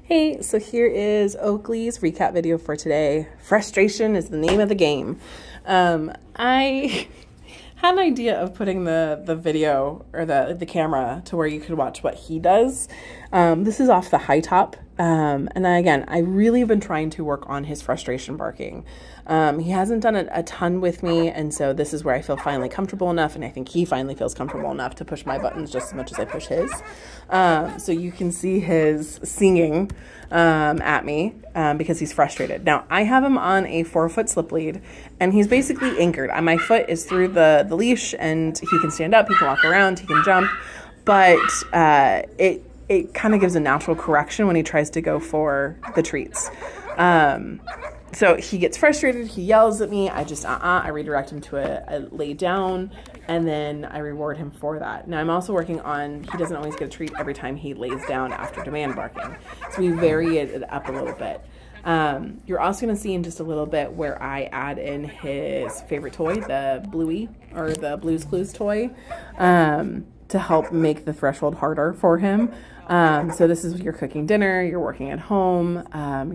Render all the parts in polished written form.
Hey, so here is Oakley's recap video for today. Frustration is the name of the game. I had an idea of putting the video or the camera to where you could watch what he does. This is off the high top. And again, I really have been trying to work on his frustration barking. He hasn't done a ton with me, and so this is where I feel finally comfortable enough, and I think he finally feels comfortable enough to push my buttons just as much as I push his. So you can see his singing at me because he's frustrated. Now, I have him on a 4-foot slip lead, and he's basically anchored. My foot is through the leash, and he can stand up, he can walk around, he can jump, but it kind of gives a natural correction when he tries to go for the treats. So he gets frustrated, he yells at me, I redirect him to a lay down, and then I reward him for that. Now I'm also working on, he doesn't always get a treat every time he lays down after demand barking. So we vary it up a little bit. You're also gonna see in just a little bit where I add in his favorite toy, the Bluey, or the Blue's Clues toy, to help make the threshold harder for him. So this is you're cooking dinner, you're working at home,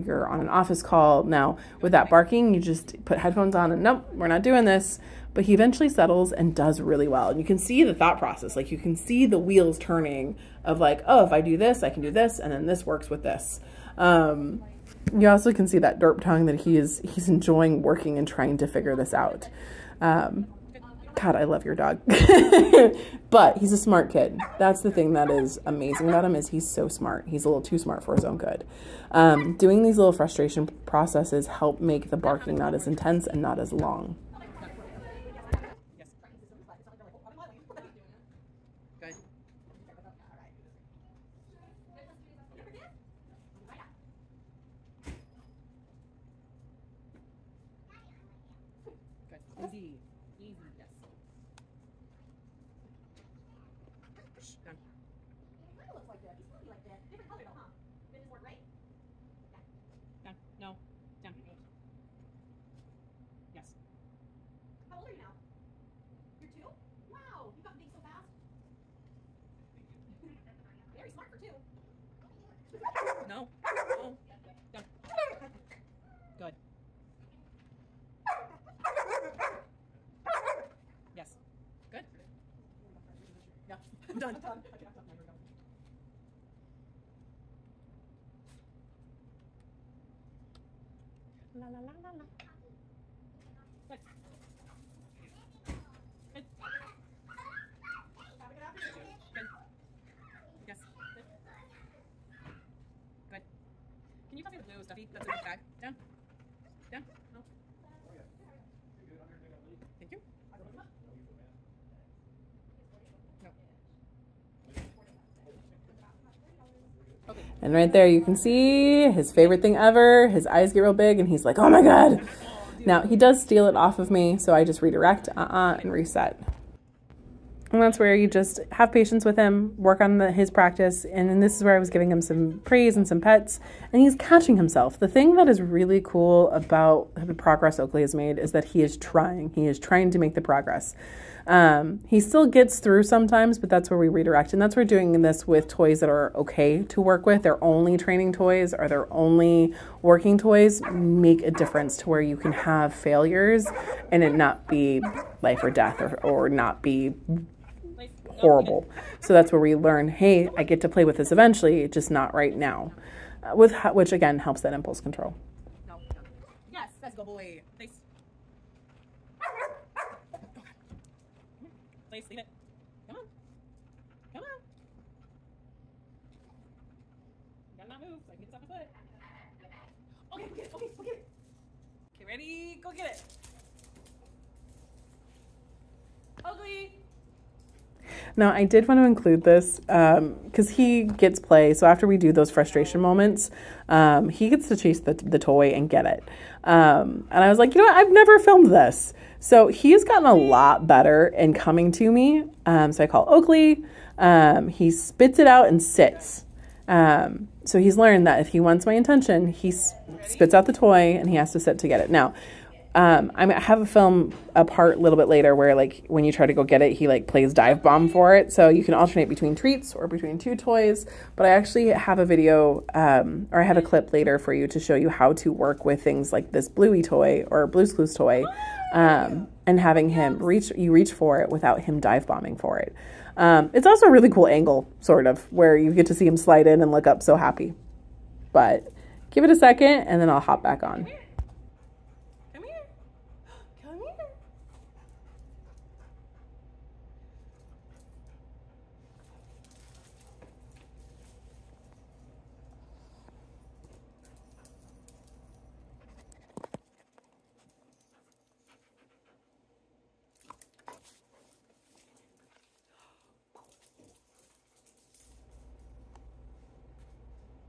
you're on an office call. Now with that barking, you just put headphones on and nope, we're not doing this. But he eventually settles and does really well. And you can see the thought process, like you can see the wheels turning of like, oh, if I do this, I can do this, and then this works with this. You also can see that derp tongue that he's enjoying working and trying to figure this out. God, I love your dog. But he's a smart kid. That's the thing that is amazing about him, is he's so smart. He's a little too smart for his own good. Doing these little frustration processes help make the barking not as intense and not as long. Good. Easy. Easy, yes. Done. It kind of looks like that. It's really like that. Different color though, huh? This is more right? Yeah. Done. No. Done. Yes. How old are you now? You're 2? Wow, you got big so fast. Very smart for 2. No. No. Done. Good. Yes. Good. Yeah. I'm done. La la la la la. Good. Good. Have a good afternoon. Good. Yes. Good. Good. Can you pass me the blue stuffy that's in the bag? Down. Down. No. Thank you. And right there you can see his favorite thing ever. His eyes get real big and he's like, oh my God. Now he does steal it off of me, so I just redirect, and reset. And that's where you just have patience with him, work on his practice. And then this is where I was giving him some praise and some pets, and he's catching himself. The thing that is really cool about the progress Oakley has made is that he is trying. He is trying to make the progress. He still gets through sometimes, but that's where we redirect. And that's where we're doing this with toys that are okay to work with. They're only training toys or they're only working toys make a difference to where you can have failures and it not be life or death or not be horrible. So that's where we learn, hey, I get to play with this eventually, just not right now, which again helps that impulse control. No. Yes, let's go, boy. Place. Place, leave it. Come on. Come on. You gotta not move so I can get this off my foot. Okay, go get it. Okay, go get it. Okay, ready? Go get it. Oakley. Now, I did want to include this because he gets play. So after we do those frustration moments, he gets to chase the toy and get it. And I was like, you know what? I've never filmed this. So he's gotten a lot better in coming to me. So I call Oakley. He spits it out and sits. So he's learned that if he wants my attention, he spits out the toy and he has to sit to get it. Now, I have a film a part a little bit later where like when you try to go get it, he like plays dive bomb for it. So you can alternate between treats or between two toys. But I actually have a video or I have a clip later for you to show you how to work with things like this Bluey toy or Blue's Clues toy, and having him reach for it without him dive bombing for it. It's also a really cool angle, sort of, where you get to see him slide in and look up so happy. But give it a second and then I'll hop back on.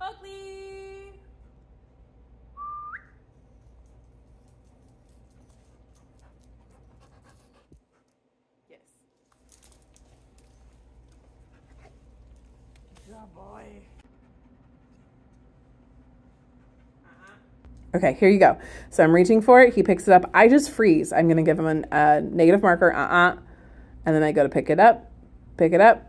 Oakley! Yes. Good boy. Okay, here you go. So I'm reaching for it. He picks it up. I just freeze. I'm going to give him a negative marker. And then I go to pick it up,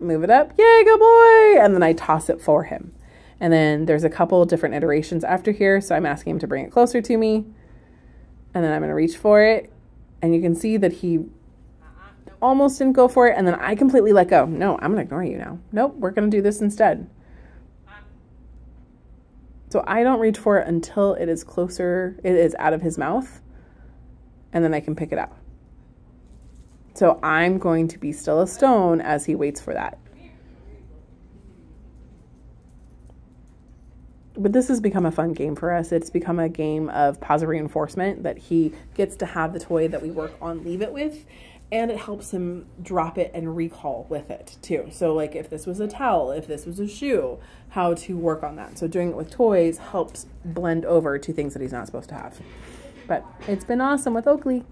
move it up. Yay, good boy. And then I toss it for him. And then there's a couple different iterations after here. So I'm asking him to bring it closer to me. And then I'm going to reach for it. And you can see that he almost didn't go for it. And then I completely let go. No, I'm going to ignore you now. Nope, we're going to do this instead. So I don't reach for it until it is closer, it is out of his mouth. And then I can pick it up. So I'm going to be still a stone as he waits for that. But this has become a fun game for us. It's become a game of positive reinforcement that he gets to have the toy that we work on Leave It with, and it helps him drop it and recall with it too. So like if this was a towel, if this was a shoe, how to work on that. So doing it with toys helps blend over to things that he's not supposed to have. But it's been awesome with Oakley.